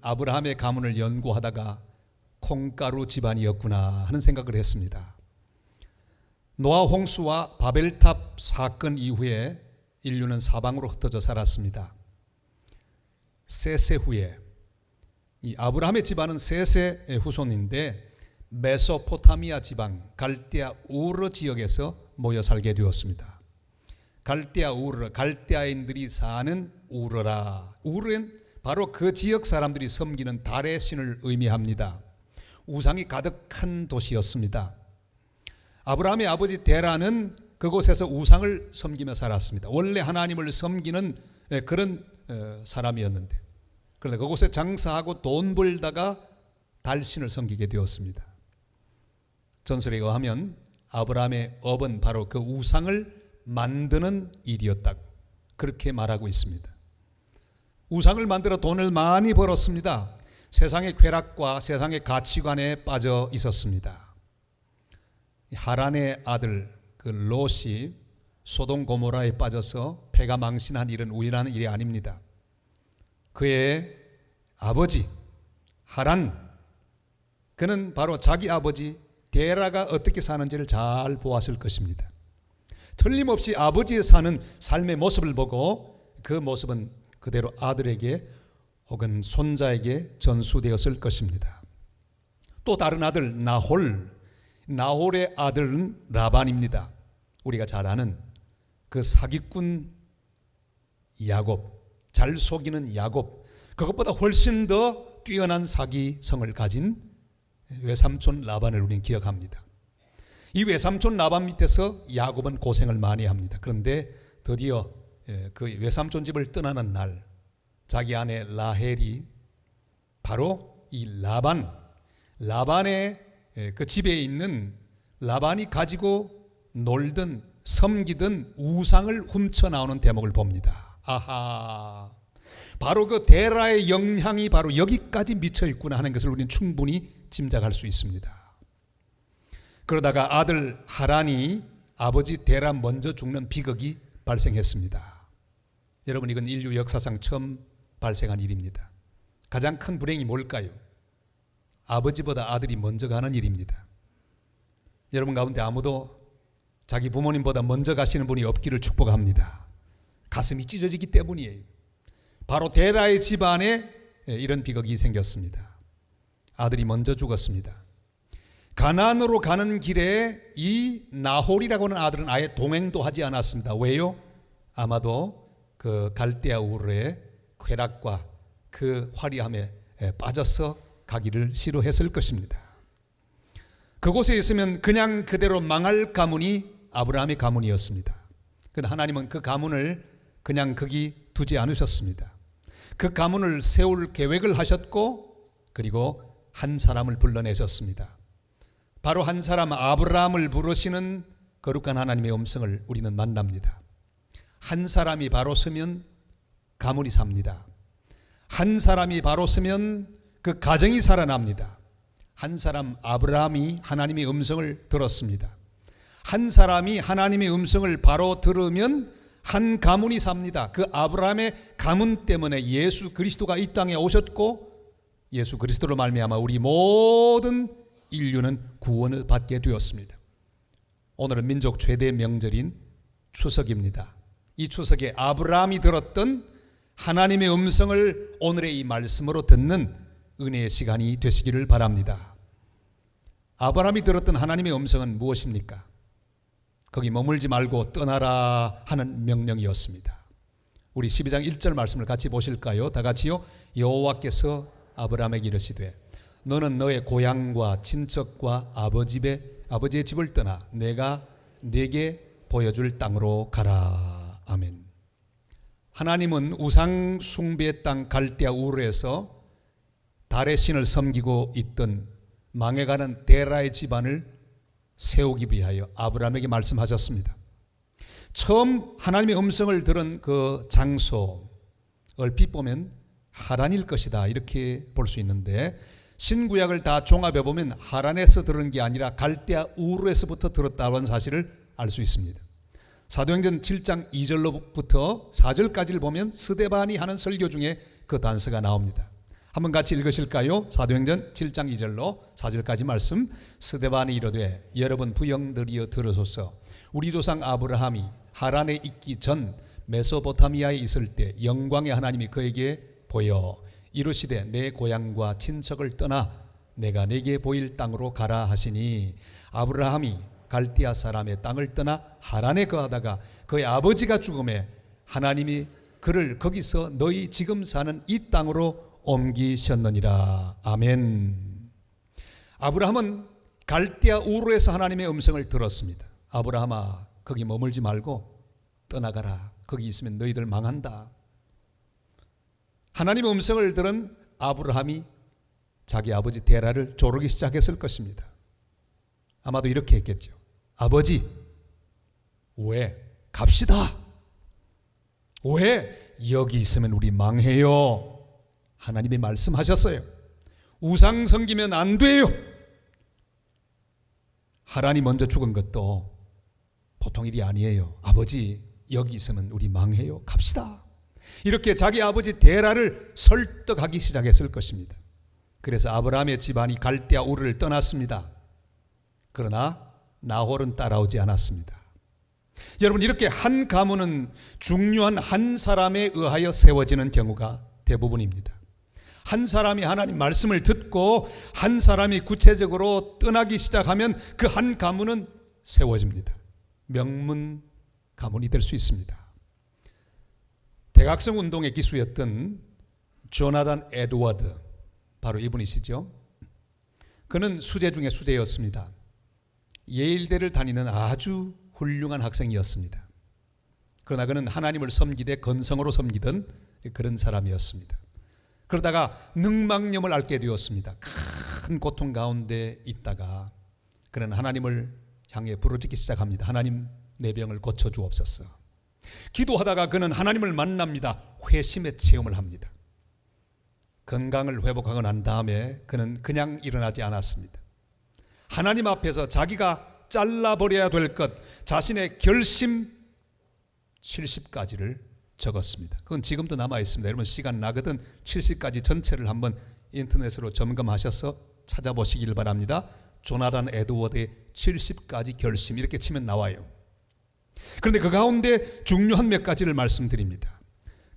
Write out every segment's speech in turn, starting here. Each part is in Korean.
아브라함의 가문을 연구하다가 콩가루 집안이었구나 하는 생각을 했습니다. 노아 홍수와 바벨탑 사건 이후에 인류는 사방으로 흩어져 살았습니다. 셋세 후에 이 아브라함의 집안은 셋의 후손인데 메소포타미아 지방 갈대아 우르 지역에서 모여 살게 되었습니다. 갈대아 우르, 갈대아인들이 사는 우르라. 우르는 바로 그 지역 사람들이 섬기는 달의 신을 의미합니다. 우상이 가득한 도시였습니다. 아브라함의 아버지 데라는 그곳에서 우상을 섬기며 살았습니다. 원래 하나님을 섬기는 그런 사람이었는데, 그런데 그곳에 장사하고 돈 벌다가 달신을 섬기게 되었습니다. 전설에 의하면 아브라함의 업은 바로 그 우상을 만드는 일이었다고 그렇게 말하고 있습니다. 우상을 만들어 돈을 많이 벌었습니다. 세상의 쾌락과 세상의 가치관에 빠져 있었습니다. 하란의 아들 그 롯이 소돔 고모라에 빠져서 폐가 망신한 일은 우연한 일이 아닙니다. 그의 아버지 하란, 그는 바로 자기 아버지 데라가 어떻게 사는지를 잘 보았을 것입니다. 틀림없이 아버지의 사는 삶의 모습을 보고 그 모습은 그대로 아들에게 혹은 손자에게 전수되었을 것입니다. 또 다른 아들 나홀의 아들은 라반입니다. 우리가 잘 아는 그 사기꾼 야곱, 잘 속이는 야곱, 그것보다 훨씬 더 뛰어난 사기성을 가진 외삼촌 라반을 우리는 기억합니다. 이 외삼촌 라반 밑에서 야곱은 고생을 많이 합니다. 그런데 드디어 그 외삼촌 집을 떠나는 날, 자기 아내 라헬이 바로 이 라반의 그 집에 있는 라반이 가지고 놀던 섬기던 우상을 훔쳐 나오는 대목을 봅니다. 아하, 바로 그 데라의 영향이 바로 여기까지 미쳐 있구나 하는 것을 우리는 충분히 짐작할 수 있습니다. 그러다가 아들 하란이 아버지 데라 먼저 죽는 비극이 발생했습니다. 여러분, 이건 인류 역사상 처음 발생한 일입니다. 가장 큰 불행이 뭘까요? 아버지보다 아들이 먼저 가는 일입니다. 여러분 가운데 아무도 자기 부모님보다 먼저 가시는 분이 없기를 축복합니다. 가슴이 찢어지기 때문이에요. 바로 데라의 집안에 이런 비극이 생겼습니다. 아들이 먼저 죽었습니다. 가나안으로 가는 길에 이 나홀이라고 하는 아들은 아예 동행도 하지 않았습니다. 왜요? 아마도 그 갈대아 우르의 쾌락과 그 화려함에 빠져서 가기를 싫어했을 것입니다. 그곳에 있으면 그냥 그대로 망할 가문이 아브라함의 가문이었습니다. 그런데 하나님은 그 가문을 그냥 거기 두지 않으셨습니다. 그 가문을 세울 계획을 하셨고, 그리고 한 사람을 불러내셨습니다. 바로 한 사람 아브라함을 부르시는 거룩한 하나님의 음성을 우리는 만납니다. 한 사람이 바로 서면 가문이 삽니다. 한 사람이 바로 서면 그 가정이 살아납니다. 한 사람 아브라함이 하나님의 음성을 들었습니다. 한 사람이 하나님의 음성을 바로 들으면 한 가문이 삽니다. 그 아브라함의 가문 때문에 예수 그리스도가 이 땅에 오셨고, 예수 그리스도로 말미암아 우리 모든 인류는 구원을 받게 되었습니다. 오늘은 민족 최대 명절인 추석입니다. 이 추석에 아브라함이 들었던 하나님의 음성을 오늘의 이 말씀으로 듣는 은혜의 시간이 되시기를 바랍니다. 아브라함이 들었던 하나님의 음성은 무엇입니까? 거기 머물지 말고 떠나라 하는 명령이었습니다. 우리 12장 1절 말씀을 같이 보실까요? 다 같이요. 여호와께서 아브라함에게 이르시되 너는 너의 고향과 친척과 아버지의 집을 떠나 내가 네게 보여줄 땅으로 가라. 아멘. 하나님은 우상 숭배의 땅 갈대아 우르에서 달의 신을 섬기고 있던 망해가는 데라의 집안을 세우기 위하여 아브라함에게 말씀하셨습니다. 처음 하나님의 음성을 들은 그 장소, 얼핏 보면 하란일 것이다 이렇게 볼 수 있는데, 신구약을 다 종합해 보면 하란에서 들은 게 아니라 갈대아 우르에서부터 들었다는 사실을 알 수 있습니다. 사도행전 7장 2절로부터 4절까지를 보면 스데반이 하는 설교 중에 그 단서가 나옵니다. 한번 같이 읽으실까요? 사도행전 7장 2절로 4절까지 말씀. 스데반이 이르되 여러분 부영들이여 들으소서. 우리 조상 아브라함이 하란에 있기 전 메소포타미아에 있을 때 영광의 하나님이 그에게 보여 이르시되 내 고향과 친척을 떠나 내가 내게 보일 땅으로 가라 하시니 아브라함이 갈대아 사람의 땅을 떠나 하란에 거하다가 그의 아버지가 죽음에 하나님이 그를 거기서 너희 지금 사는 이 땅으로 옮기셨느니라. 아멘. 아브라함은 갈대아 우르에서 하나님의 음성을 들었습니다. 아브라함아, 거기 머물지 말고 떠나가라. 거기 있으면 너희들 망한다. 하나님의 음성을 들은 아브라함이 자기 아버지 데라를 조르기 시작했을 것입니다. 아마도 이렇게 했겠죠. 아버지, 왜? 갑시다. 왜? 여기 있으면 우리 망해요. 하나님이 말씀하셨어요. 우상 섬기면 안 돼요. 하란이 먼저 죽은 것도 보통 일이 아니에요. 아버지, 여기 있으면 우리 망해요. 갑시다. 이렇게 자기 아버지 데라를 설득하기 시작했을 것입니다. 그래서 아브라함의 집안이 갈대아 우르를 떠났습니다. 그러나 나홀은 따라오지 않았습니다. 여러분, 이렇게 한 가문은 중요한 한 사람에 의하여 세워지는 경우가 대부분입니다. 한 사람이 하나님 말씀을 듣고 한 사람이 구체적으로 떠나기 시작하면 그 한 가문은 세워집니다. 명문 가문이 될 수 있습니다. 대각성 운동의 기수였던 조나단 에드워드, 바로 이분이시죠. 그는 수재 중에 수재였습니다. 예일대를 다니는 아주 훌륭한 학생이었습니다. 그러나 그는 하나님을 섬기되 건성으로 섬기던 그런 사람이었습니다. 그러다가 능망념을 앓게 되었습니다. 큰 고통 가운데 있다가 그는 하나님을 향해 부르짖기 시작합니다. 하나님, 내 병을 고쳐주옵소서. 기도하다가 그는 하나님을 만납니다. 회심의 체험을 합니다. 건강을 회복하고 난 다음에 그는 그냥 일어나지 않았습니다. 하나님 앞에서 자기가 잘라버려야 될 것, 자신의 결심 70가지를 적었습니다. 그건 지금도 남아 있습니다. 여러분, 시간 나거든 70가지 전체를 한번 인터넷으로 점검하셔서 찾아보시길 바랍니다. 조나단 에드워드의 70가지 결심, 이렇게 치면 나와요. 그런데 그 가운데 중요한 몇 가지를 말씀드립니다.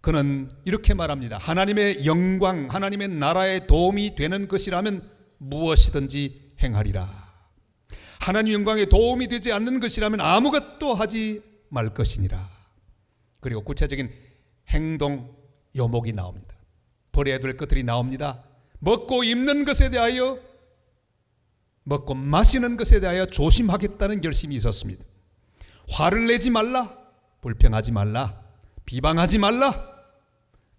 그는 이렇게 말합니다. 하나님의 영광, 하나님의 나라에 도움이 되는 것이라면 무엇이든지 행하리라. 하나님 영광에 도움이 되지 않는 것이라면 아무것도 하지 말 것이니라. 그리고 구체적인 행동 요목이 나옵니다. 버려야 될 것들이 나옵니다. 먹고 입는 것에 대하여, 먹고 마시는 것에 대하여 조심하겠다는 결심이 있었습니다. 화를 내지 말라, 불평하지 말라, 비방하지 말라.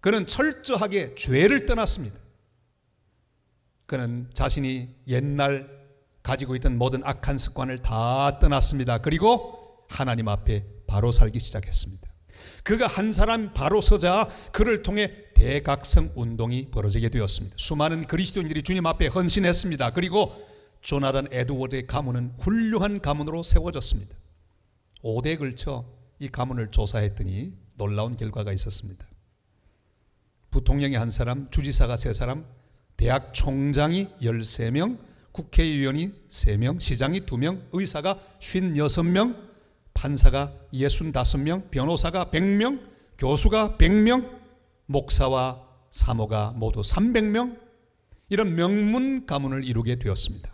그는 철저하게 죄를 떠났습니다. 그는 자신이 옛날 가지고 있던 모든 악한 습관을 다 떠났습니다. 그리고 하나님 앞에 바로 살기 시작했습니다. 그가 한 사람 바로 서자 그를 통해 대각성 운동이 벌어지게 되었습니다. 수많은 그리스도인들이 주님 앞에 헌신했습니다. 그리고 조나단 에드워드의 가문은 훌륭한 가문으로 세워졌습니다. 5대에 걸쳐 이 가문을 조사했더니 놀라운 결과가 있었습니다. 부통령이 한 사람, 주지사가 3사람, 대학 총장이 13명, 국회의원이 3명, 시장이 2명, 의사가 56명, 판사가 65명, 변호사가 100명, 교수가 100명, 목사와 사모가 모두 300명, 이런 명문 가문을 이루게 되었습니다.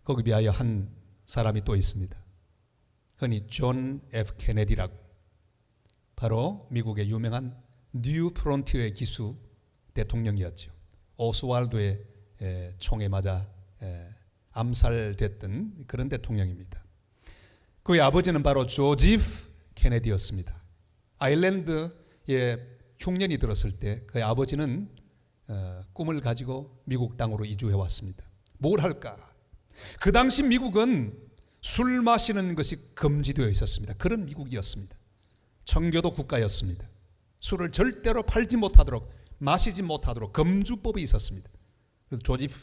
거기 비하여 한 사람이 또 있습니다. 흔히 존 F 케네디라고, 바로 미국의 유명한 뉴 프론티어의 기수 대통령이었죠. 오스왈드의 총에 맞아 암살됐던 그런 대통령입니다. 그의 아버지는 바로 조지프 케네디였습니다. 아일랜드에 흉년이 들었을 때 그의 아버지는 꿈을 가지고 미국 땅으로 이주해 왔습니다. 뭘 할까? 그 당시 미국은 술 마시는 것이 금지되어 있었습니다. 그런 미국이었습니다. 청교도 국가였습니다. 술을 절대로 팔지 못하도록, 마시지 못하도록 금주법이 있었습니다. 그래서 조지프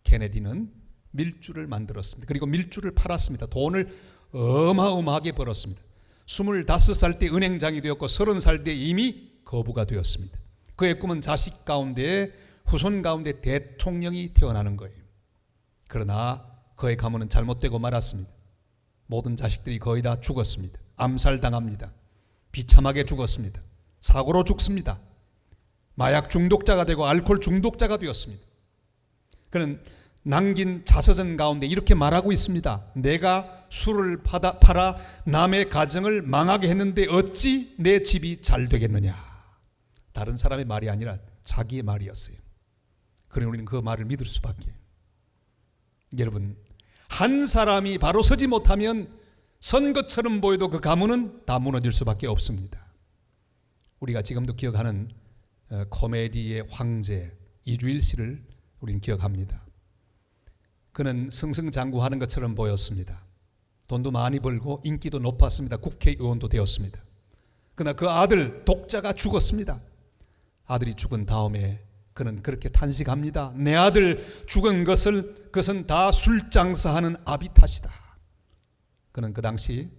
케네디는 밀주를 만들었습니다. 그리고 밀주를 팔았습니다. 돈을 어마어마하게 벌었습니다. 25살 때 은행장이 되었고 30살 때 이미 거부가 되었습니다. 그의 꿈은 자식 가운데, 후손 가운데 대통령이 태어나는 거예요. 그러나 그의 가문은 잘못되고 말았습니다. 모든 자식들이 거의 다 죽었습니다. 암살당합니다. 비참하게 죽었습니다. 사고로 죽습니다. 마약 중독자가 되고 알코올 중독자가 되었습니다. 그는 남긴 자서전 가운데 이렇게 말하고 있습니다. 내가 술을 팔아 남의 가정을 망하게 했는데 어찌 내 집이 잘 되겠느냐. 다른 사람의 말이 아니라 자기의 말이었어요. 그러니 우리는 그 말을 믿을 수밖에. 여러분, 한 사람이 바로 서지 못하면 선것처럼 보여도 그 가문은 다 무너질 수밖에 없습니다. 우리가 지금도 기억하는 코미디의 황제 이주일 씨를 우리는 기억합니다. 그는 승승장구하는 것처럼 보였습니다. 돈도 많이 벌고 인기도 높았습니다. 국회의원도 되었습니다. 그러나 그 아들 독자가 죽었습니다. 아들이 죽은 다음에 그는 그렇게 탄식합니다. 내 아들 죽은 그것은 다 술장사하는 아비 탓이다. 그는 그 당시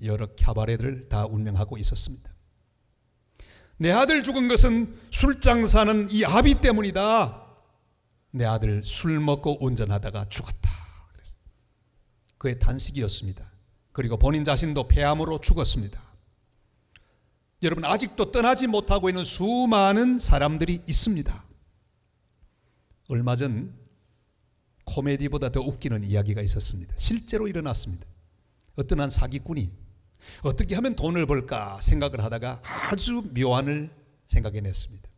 여러 캬바레들을 다 운영하고 있었습니다. 내 아들 죽은 것은 술장사는 이 아비 때문이다. 내 아들 술 먹고 운전하다가 죽었다. 그의 탄식이었습니다. 그리고 본인 자신도 폐암으로 죽었습니다. 여러분, 아직도 떠나지 못하고 있는 수많은 사람들이 있습니다. 얼마 전 코미디보다 더 웃기는 이야기가 있었습니다. 실제로 일어났습니다. 어떤 한 사기꾼이 어떻게 하면 돈을 벌까 생각을 하다가 아주 묘안을 생각해냈습니다.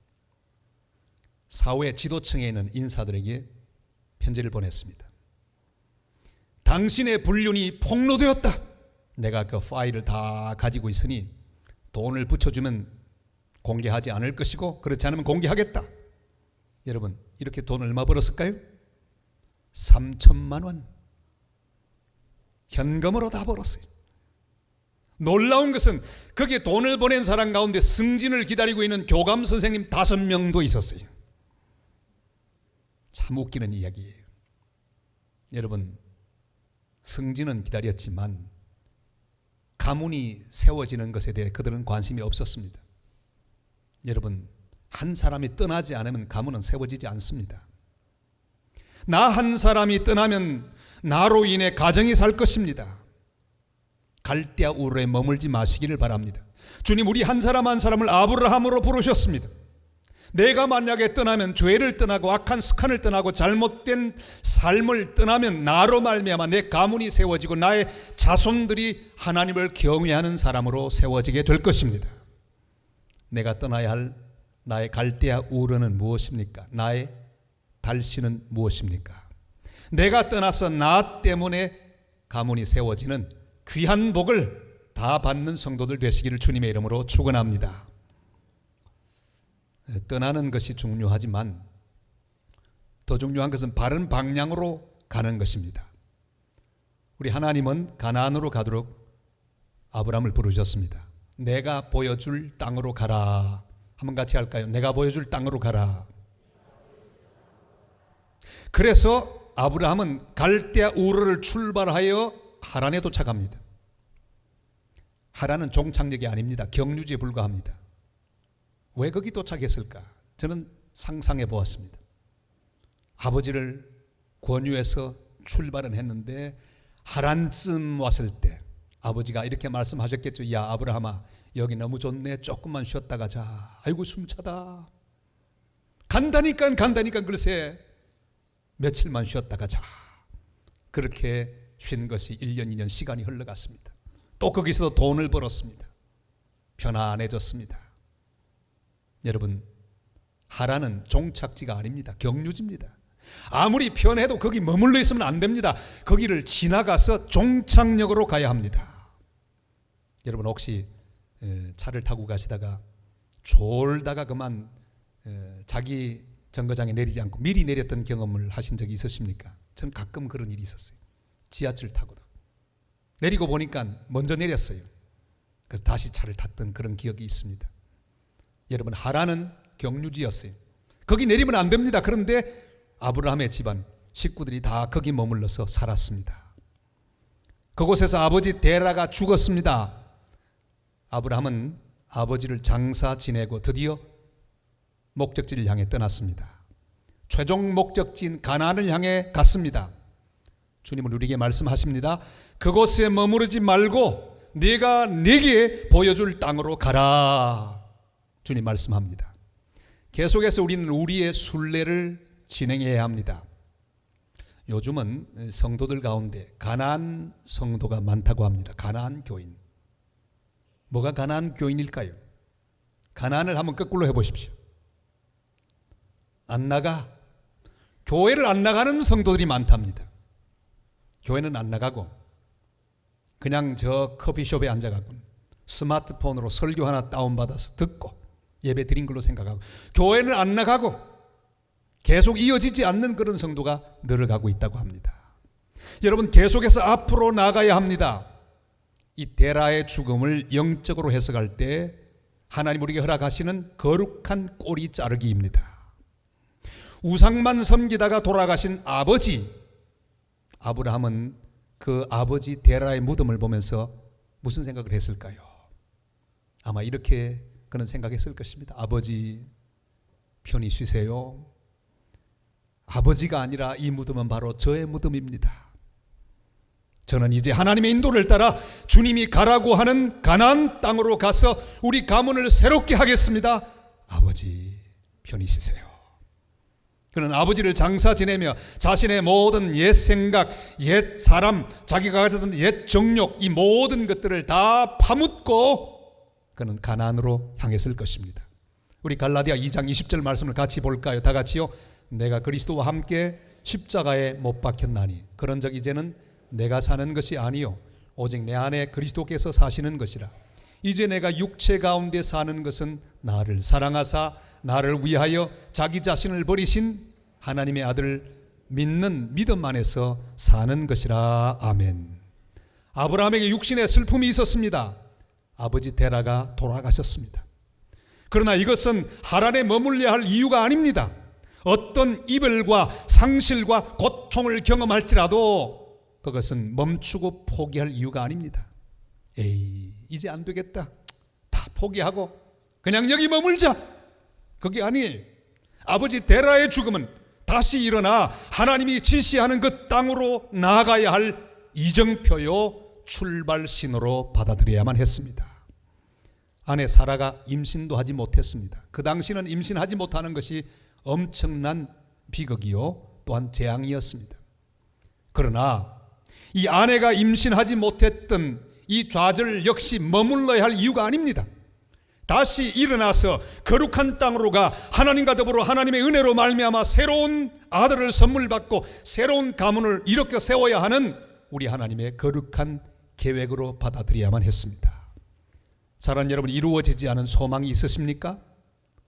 사회 지도층에 있는 인사들에게 편지를 보냈습니다. 당신의 불륜이 폭로되었다. 내가 그 파일을 다 가지고 있으니 돈을 붙여주면 공개하지 않을 것이고 그렇지 않으면 공개하겠다. 여러분, 이렇게 돈 얼마 벌었을까요? 3천만 원. 현금으로 다 벌었어요. 놀라운 것은 거기에 돈을 보낸 사람 가운데 승진을 기다리고 있는 교감 선생님 5명도 있었어요. 참 웃기는 이야기예요. 여러분, 승진은 기다렸지만 가문이 세워지는 것에 대해 그들은 관심이 없었습니다. 여러분, 한 사람이 떠나지 않으면 가문은 세워지지 않습니다. 나 한 사람이 떠나면 나로 인해 가정이 살 것입니다. 갈대아 우르에 머물지 마시기를 바랍니다. 주님, 우리 한 사람 한 사람을 아브라함으로 부르셨습니다. 내가 만약에 떠나면 죄를 떠나고 악한 습관을 떠나고 잘못된 삶을 떠나면 나로 말미암아 내 가문이 세워지고 나의 자손들이 하나님을 경외하는 사람으로 세워지게 될 것입니다. 내가 떠나야 할 나의 갈대아 우르는 무엇입니까? 나의 달신은 무엇입니까? 내가 떠나서 나 때문에 가문이 세워지는 귀한 복을 다 받는 성도들 되시기를 주님의 이름으로 축원합니다. 떠나는 것이 중요하지만 더 중요한 것은 바른 방향으로 가는 것입니다. 우리 하나님은 가나안으로 가도록 아브라함을 부르셨습니다. 내가 보여줄 땅으로 가라. 한번 같이 할까요? 내가 보여줄 땅으로 가라. 그래서 아브라함은 갈대아 우르를 출발하여 하란에 도착합니다. 하란은 종착역이 아닙니다. 경유지에 불과합니다. 왜 거기 도착했을까? 저는 상상해 보았습니다. 아버지를 권유해서 출발은 했는데 하란쯤 왔을 때 아버지가 이렇게 말씀하셨겠죠. 야, 아브라함아, 여기 너무 좋네. 조금만 쉬었다 가자. 아이고, 숨차다. 간다니까 글쎄 며칠만 쉬었다 가자. 그렇게 쉰 것이 1년 2년 시간이 흘러갔습니다. 또 거기서 돈을 벌었습니다. 편안해졌습니다. 여러분, 하란은 종착지가 아닙니다. 경유지입니다. 아무리 편해도 거기 머물러 있으면 안 됩니다. 거기를 지나가서 종착역으로 가야 합니다. 여러분, 혹시 차를 타고 가시다가 졸다가 그만 자기 정거장에 내리지 않고 미리 내렸던 경험을 하신 적이 있으십니까? 전 가끔 그런 일이 있었어요. 지하철 타고도 내리고 보니까 먼저 내렸어요. 그래서 다시 차를 탔던 그런 기억이 있습니다. 여러분, 하란은 경유지였어요. 거기 내리면 안 됩니다. 그런데 아브라함의 집안 식구들이 다 거기 머물러서 살았습니다. 그곳에서 아버지 데라가 죽었습니다. 아브라함은 아버지를 장사 지내고 드디어 목적지를 향해 떠났습니다. 최종 목적지인 가나안을 향해 갔습니다. 주님은 우리에게 말씀하십니다. 그곳에 머무르지 말고 네가 내게 보여줄 땅으로 가라. 주님 말씀합니다. 계속해서 우리는 우리의 순례를 진행해야 합니다. 요즘은 성도들 가운데 가나안 성도가 많다고 합니다. 가나안 교인. 뭐가 가나안 교인일까요? 가나안을 한번 거꾸로 해보십시오. 안 나가. 교회를 안 나가는 성도들이 많답니다. 교회는 안 나가고 그냥 저 커피숍에 앉아가고 스마트폰으로 설교 하나 다운받아서 듣고 예배 드린 걸로 생각하고 교회는 안 나가고 계속 이어지지 않는 그런 성도가 늘어가고 있다고 합니다. 여러분, 계속해서 앞으로 나가야 합니다. 이 데라의 죽음을 영적으로 해석할 때 하나님 우리에게 허락하시는 거룩한 꼬리 자르기입니다. 우상만 섬기다가 돌아가신 아버지 아브라함은 그 아버지 데라의 무덤을 보면서 무슨 생각을 했을까요? 아마 이렇게 그는 생각했을 것입니다. 아버지 편히 쉬세요. 아버지가 아니라 이 무덤은 바로 저의 무덤입니다. 저는 이제 하나님의 인도를 따라 주님이 가라고 하는 가나안 땅으로 가서 우리 가문을 새롭게 하겠습니다. 아버지 편히 쉬세요. 그는 아버지를 장사 지내며 자신의 모든 옛 생각, 옛 사람, 자기가 가졌던 옛 정욕, 이 모든 것들을 다 파묻고 그는 가나안으로 향했을 것입니다. 우리 갈라디아 2장 20절 말씀을 같이 볼까요? 다 같이요. 내가 그리스도와 함께 십자가에 못 박혔나니 그런즉 이제는 내가 사는 것이 아니요 오직 내 안에 그리스도께서 사시는 것이라. 이제 내가 육체 가운데 사는 것은 나를 사랑하사 나를 위하여 자기 자신을 버리신 하나님의 아들 믿는 믿음 안에서 사는 것이라. 아멘. 아브라함에게 육신의 슬픔이 있었습니다. 아버지 데라가 돌아가셨습니다. 그러나 이것은 하란에 머물러야 할 이유가 아닙니다. 어떤 이별과 상실과 고통을 경험할지라도 그것은 멈추고 포기할 이유가 아닙니다. 에이, 이제 안 되겠다. 다 포기하고 그냥 여기 머물자. 그게 아니에요. 아버지 데라의 죽음은 다시 일어나 하나님이 지시하는 그 땅으로 나아가야 할 이정표요 출발 신호로 받아들여야만 했습니다. 아내 사라가 임신도 하지 못했습니다. 그 당시는 임신하지 못하는 것이 엄청난 비극이요 또한 재앙이었습니다. 그러나 이 아내가 임신하지 못했던 이 좌절 역시 머물러야 할 이유가 아닙니다. 다시 일어나서 거룩한 땅으로 가 하나님과 더불어 하나님의 은혜로 말미암아 새로운 아들을 선물 받고 새로운 가문을 일으켜 세워야 하는 우리 하나님의 거룩한 계획으로 받아들여야만 했습니다. 사랑하는 여러분, 이루어지지 않은 소망이 있으십니까?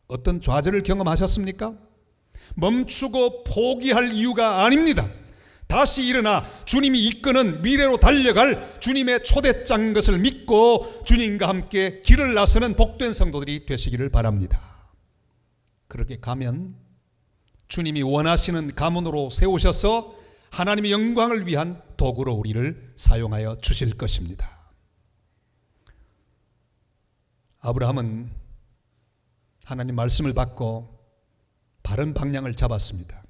어떤 좌절을 경험하셨습니까? 멈추고 포기할 이유가 아닙니다. 다시 일어나 주님이 이끄는 미래로 달려갈 주님의 초대장인 것을 믿고 주님과 함께 길을 나서는 복된 성도들이 되시기를 바랍니다. 그렇게 가면 주님이 원하시는 가문으로 세우셔서 하나님의 영광을 위한 도구로 우리를 사용하여 주실 것입니다. 아브라함은 하나님 말씀을 받고 바른 방향을 잡았습니다.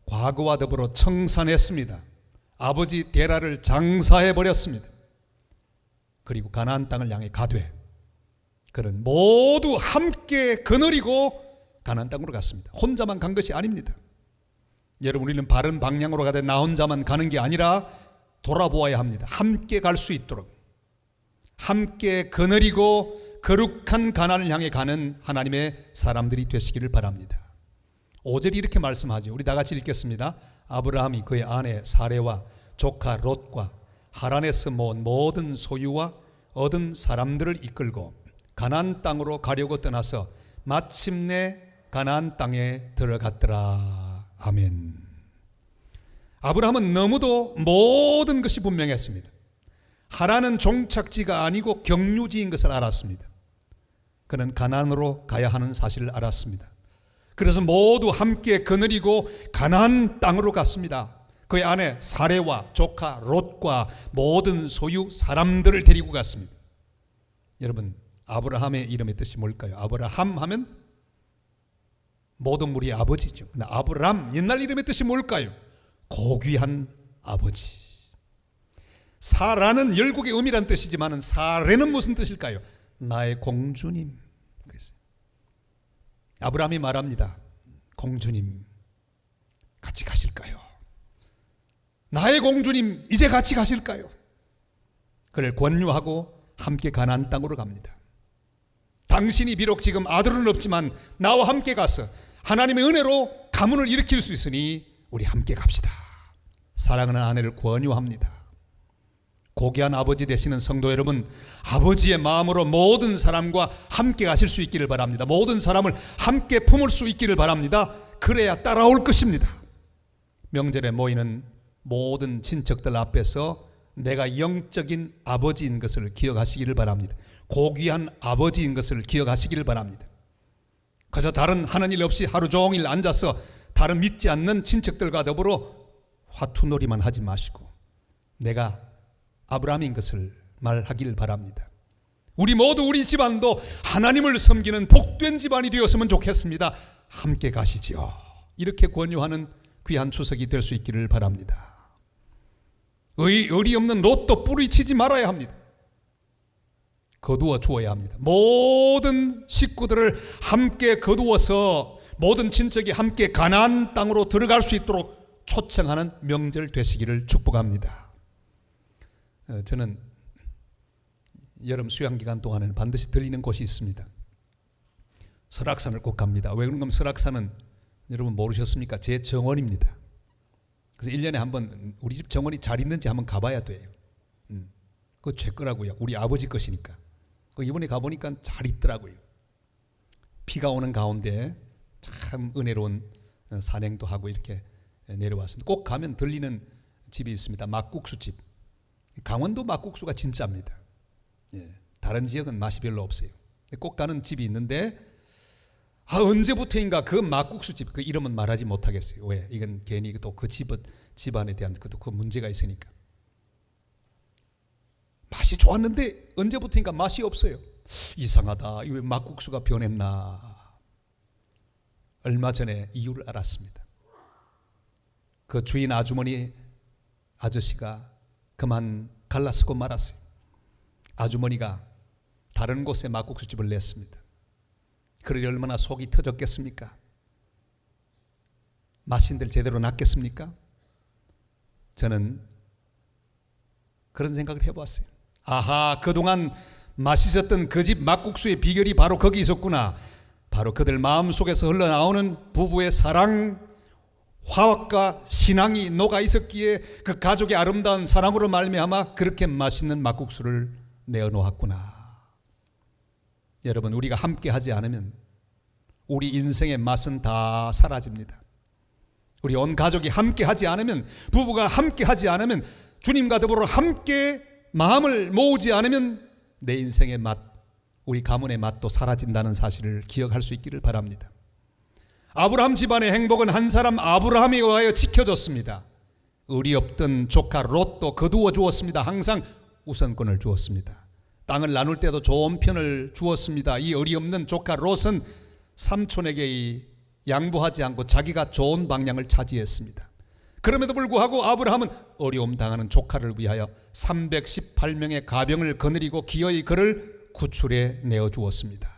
과거와 더불어 청산했습니다. 아버지 데라를 장사해버렸습니다. 그리고 가나안 땅을 향해 가되 그는 모두 함께 거느리고 가나안 땅으로 갔습니다. 혼자만 간 것이 아닙니다. 여러분, 우리는 바른 방향으로 가되 나 혼자만 가는 게 아니라 돌아보아야 합니다. 함께 갈 수 있도록 함께 거느리고 거룩한 가나안을 향해 가는 하나님의 사람들이 되시기를 바랍니다. 5절이 이렇게 말씀하죠. 우리 다 같이 읽겠습니다. 아브라함이 그의 아내 사레와 조카 롯과 하란에서 모은 모든 소유와 얻은 사람들을 이끌고 가나안 땅으로 가려고 떠나서 마침내 가나안 땅에 들어갔더라. 아멘. 아브라함은 너무도 모든 것이 분명했습니다. 하란은 종착지가 아니고 경유지인 것을 알았습니다. 그는 가나안으로 가야 하는 사실을 알았습니다. 그래서 모두 함께 거느리고 가나안 땅으로 갔습니다. 그의 아내 사레와 조카 롯과 모든 소유 사람들을 데리고 갔습니다. 여러분, 아브라함의 이름의 뜻이 뭘까요? 아브라함 하면 모든 무리의 아버지죠. 아브람, 옛날 이름의 뜻이 뭘까요? 고귀한 아버지. 사라는 열국의 음이란 뜻이지만 사레는 무슨 뜻일까요? 나의 공주님. 그랬어요. 아브람이 말합니다. 공주님, 같이 가실까요? 나의 공주님, 이제 같이 가실까요? 그를 권유하고 함께 가나안 땅으로 갑니다. 당신이 비록 지금 아들은 없지만 나와 함께 가서 하나님의 은혜로 가문을 일으킬 수 있으니 우리 함께 갑시다. 사랑하는 아내를 권유합니다. 고귀한 아버지 되시는 성도 여러분, 아버지의 마음으로 모든 사람과 함께 가실 수 있기를 바랍니다. 모든 사람을 함께 품을 수 있기를 바랍니다. 그래야 따라올 것입니다. 명절에 모이는 모든 친척들 앞에서 내가 영적인 아버지인 것을 기억하시기를 바랍니다. 고귀한 아버지인 것을 기억하시기를 바랍니다. 그저 다른 하는 일 없이 하루 종일 앉아서 다른 믿지 않는 친척들과 더불어 화투놀이만 하지 마시고 내가 아브라함인 것을 말하기를 바랍니다. 우리 모두 우리 집안도 하나님을 섬기는 복된 집안이 되었으면 좋겠습니다. 함께 가시지요. 이렇게 권유하는 귀한 추석이 될 수 있기를 바랍니다. 의리 없는 로또 뿌리치지 말아야 합니다. 거두어 주어야 합니다. 모든 식구들을 함께 거두어서 모든 친척이 함께 가나안 땅으로 들어갈 수 있도록 초청하는 명절 되시기를 축복합니다. 저는 여름 수양기간 동안에는 반드시 들리는 곳이 있습니다. 설악산을 꼭 갑니다. 왜 그런가 하면 설악산은 여러분 모르셨습니까? 제 정원입니다. 그래서 1년에 한번 우리 집 정원이 잘 있는지 한번 가봐야 돼요. 그거 제 거라고요. 우리 아버지 것이니까. 이번에 가보니까 잘 있더라고요. 비가 오는 가운데 참 은혜로운 산행도 하고 이렇게 내려왔습니다. 꼭 가면 들리는 집이 있습니다. 막국수집. 강원도 막국수가 진짜입니다. 다른 지역은 맛이 별로 없어요. 꼭 가는 집이 있는데 언제부터인가 그 막국수집 그 이름은 말하지 못하겠어요. 왜? 이건 괜히 또 그 집안에 대한 그 문제가 있으니까. 맛이 좋았는데 언제부터인가 맛이 없어요. 이상하다. 왜 막국수가 변했나. 얼마 전에 이유를 알았습니다. 그 주인 아주머니 아저씨가 그만 갈라쓰고 말았어요. 아주머니가 다른 곳에 막국수집을 냈습니다. 그러니 얼마나 속이 터졌겠습니까? 맛인들 제대로 낫겠습니까? 저는 그런 생각을 해봤어요. 아하, 그동안 맛있었던 그 집 막국수의 비결이 바로 거기 있었구나. 바로 그들 마음속에서 흘러나오는 부부의 사랑, 화학과 신앙이 녹아 있었기에 그 가족의 아름다운 사랑으로 말미암아 그렇게 맛있는 막국수를 내어놓았구나. 여러분, 우리가 함께 하지 않으면 우리 인생의 맛은 다 사라집니다. 우리 온 가족이 함께 하지 않으면, 부부가 함께 하지 않으면, 주님과 더불어 함께 마음을 모으지 않으면 내 인생의 맛, 우리 가문의 맛도 사라진다는 사실을 기억할 수 있기를 바랍니다. 아브라함 집안의 행복은 한 사람 아브라함에 의하여 지켜졌습니다. 의리 없던 조카 롯도 거두어 주었습니다. 항상 우선권을 주었습니다. 땅을 나눌 때도 좋은 편을 주었습니다. 이 의리 없는 조카 롯은 삼촌에게 양보하지 않고 자기가 좋은 방향을 차지했습니다. 그럼에도 불구하고 아브라함은 어려움 당하는 조카를 위하여 318명의 가병을 거느리고 기어이 그를 구출해 내어주었습니다.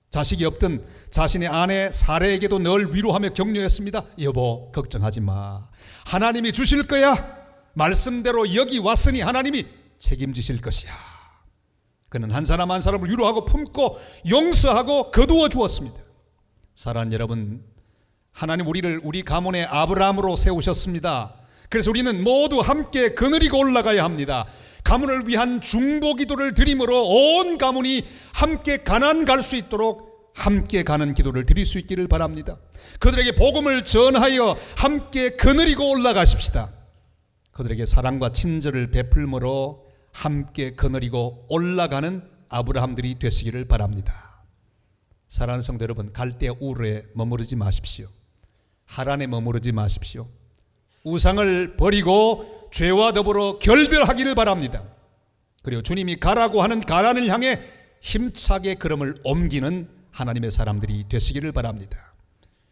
자식이 없던 자신의 아내 사레에게도 늘 위로하며 격려했습니다. 여보, 걱정하지 마. 하나님이 주실 거야. 말씀대로 여기 왔으니 하나님이 책임지실 것이야. 그는 한 사람 한 사람을 위로하고 품고 용서하고 거두어 주었습니다. 사랑하는 여러분, 하나님 우리를 우리 가문의 아브라함으로 세우셨습니다. 그래서 우리는 모두 함께 거느리고 올라가야 합니다. 가문을 위한 중보기도를 드림으로 온 가문이 함께 가나안 갈 수 있도록 함께 가는 기도를 드릴 수 있기를 바랍니다. 그들에게 복음을 전하여 함께 거느리고 올라가십시다. 그들에게 사랑과 친절을 베풀므로 함께 거느리고 올라가는 아브라함들이 되시기를 바랍니다. 사랑하는 성도 여러분, 갈대 우르에 머무르지 마십시오. 하란에 머무르지 마십시오. 우상을 버리고 죄와 더불어 결별하기를 바랍니다. 그리고 주님이 가라고 하는 가나안을 향해 힘차게 걸음을 옮기는 하나님의 사람들이 되시기를 바랍니다.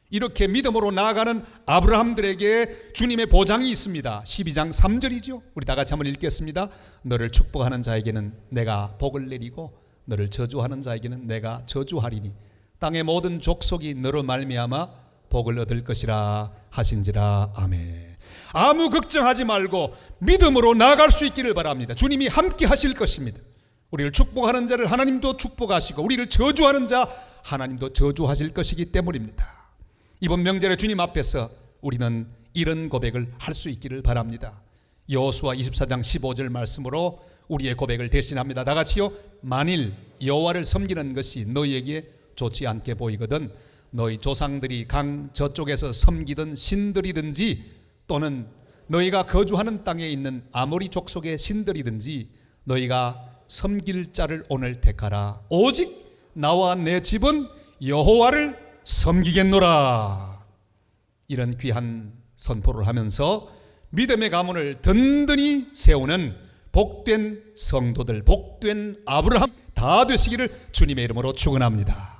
이렇게 믿음으로 나아가는 아브라함들에게 주님의 보장이 있습니다. 12장 3절이죠. 우리 다 같이 한번 읽겠습니다. 너를 축복하는 자에게는 내가 복을 내리고 너를 저주하는 자에게는 내가 저주하리니 땅의 모든 족속이 너로 말미암아 복을 얻을 것이라 하신지라. 아멘. 아무 걱정하지 말고 믿음으로 나아갈 수 있기를 바랍니다. 주님이 함께 하실 것입니다. 우리를 축복하는 자를 하나님도 축복하시고 우리를 저주하는 자 하나님도 저주하실 것이기 때문입니다. 이번 명절에 주님 앞에서 우리는 이런 고백을 할 수 있기를 바랍니다. 여호수아 24장 15절 말씀으로 우리의 고백을 대신합니다. 다 같이요. 만일 여호와를 섬기는 것이 너희에게 좋지 않게 보이거든 너희 조상들이 강 저쪽에서 섬기던 신들이든지 또는 너희가 거주하는 땅에 있는 아모리 족속의 신들이든지 너희가 섬길 자를 오늘 택하라. 오직 나와 내 집은 여호와를 섬기겠노라. 이런 귀한 선포를 하면서 믿음의 가문을 든든히 세우는 복된 성도들, 복된 아브라함 다 되시기를 주님의 이름으로 축원합니다.